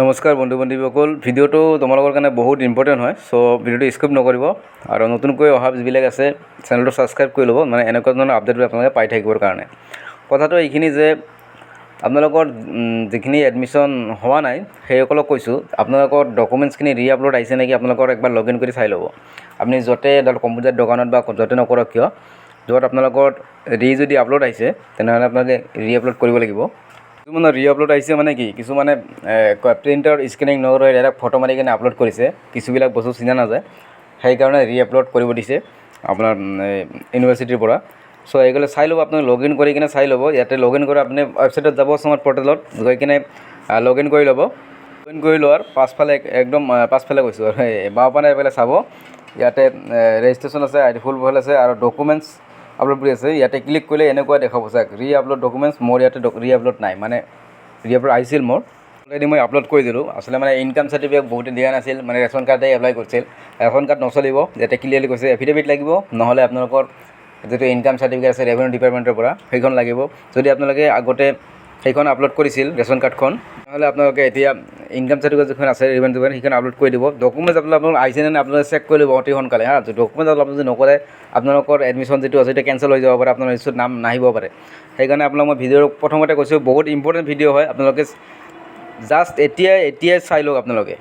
নমস্কাৰ বন্ধু বান্ধৱীসকল, ভিডিঅ'টো তোমালোকৰ কাৰণে বহুত ইম্পৰ্টেণ্ট হয়। চ' ভিডিঅ'টো স্কিপ নকৰিব আৰু নতুনকৈ অহা যিবিলাক আছে চেনেলটো ছাবস্ক্ৰাইব কৰি ল'ব, মানে এনেকুৱা ধৰণৰ আপডেটবোৰ আপোনালোকে পাই থাকিবৰ কাৰণে। কথাটো এইখিনি যে আপোনালোকৰ যিখিনি এডমিশ্যন হোৱা নাই সেইসকলক কৈছোঁ, আপোনালোকৰ ডকুমেণ্টছখিনি আপলোড আহিছে নেকি আপোনালোকৰ একবাৰ লগ ইন কৰি চাই ল'ব। আপুনি য'তে কম্পিউটাৰ দোকানত বা য'তে নকৰক কিয়, য'ত আপোনালোকৰ যদি আপলোড আহিছে তেনেহ'লে আপোনালোকে আপলোড কৰিব লাগিব। কিছুমানে আপলোড আহিছে মানে কি, কিছুমানে প্ৰিণ্টাৰ স্কেনিং নকৰে ডাইৰেক্ট ফটো মাৰি কিনে আপলোড কৰিছে, কিছুবিলাক বস্তু চিনা নাযায়, সেইকাৰণে আপলোড কৰিব দিছে আপোনাৰ ইউনিভাৰ্চিটিৰ পৰা। চ' এইগুলো চাই ল'ব, আপুনি লগ ইন কৰি কিনে চাই ল'ব। ইয়াতে লগ ইন কৰি আপুনি ৱেবছাইটত যাব, স্মাৰ্ট পৰ্টেলত গৈ কিনে লগ ইন কৰি ল'ব। লগ ইন কৰি লোৱাৰ পাছফালে একদম পাছফালে কৈছোঁ আৰু বাওঁ পানে এইফালে চাব, ইয়াতে ৰেজিষ্ট্ৰেশ্যন আছে, আইডি ফুল ভেল আছে আৰু ডকুমেণ্টছ আপলোড কৰি আছে। ইয়াতে ক্লিক কৰিলে এনেকুৱা দেখাব চাওক, আপলোড ডকুমেণ্টছ। মোৰ ইয়াতে আপলোড নাই, মানে আপলোড আহিছিল মোৰ অলৰেডি, মই আপলোড কৰি দিলোঁ। আচলতে মানে ইনকাম চাৰ্টিফিকেট বহুতে দিয়া নাছিল, মানে ৰেচন কাৰ্ডে এপ্লাই কৰিছিল। ৰেচন কাৰ্ড নচলিব, ইয়াতে ক্লিয়াৰলি কৈছে এফিডেভিট লাগিব, নহ'লে আপোনালোকৰ যিটো ইনকাম চাৰ্টিফিকেট আছে ৰেভিনিউ ডিপাৰ্টমেণ্টৰ পৰা সেইখন লাগিব। যদি আপোনালোকে আগতে সেইখন আপলোড কৰিছিল ৰেচন কাৰ্ডখন, নহ'লে আপোনালোকে এতিয়া ইনকাম চাৰ্টিফিকেট যিখন আছে ৰেভিনিউ ডিপাৰ্টমেণ্ট সেইখন আপলোড কৰি দিব। ডকুমেণ্টছ আপোনালোকৰ আহিছেনে নাই আপোনালোকে চেক কৰি ল'ব অতি সোনকালে হা। ডকুমেণ্টছ আপলোড যদি নকৰে আপোনালোকৰ এডমিশ্যন যিটো আছে সেইটো কেঞ্চেল হৈ যাব পাৰে, আপোনাৰ লিষ্টত নাম নাহিব পাৰে। সেইকাৰণে আপোনালোক মই প্ৰথমতে কৈছোঁ বহুত ইম্পৰ্টেণ্ট ভিডিঅ' হয়, আপোনালোকে জাষ্ট এতিয়াই চাই লওক আপোনালোকে।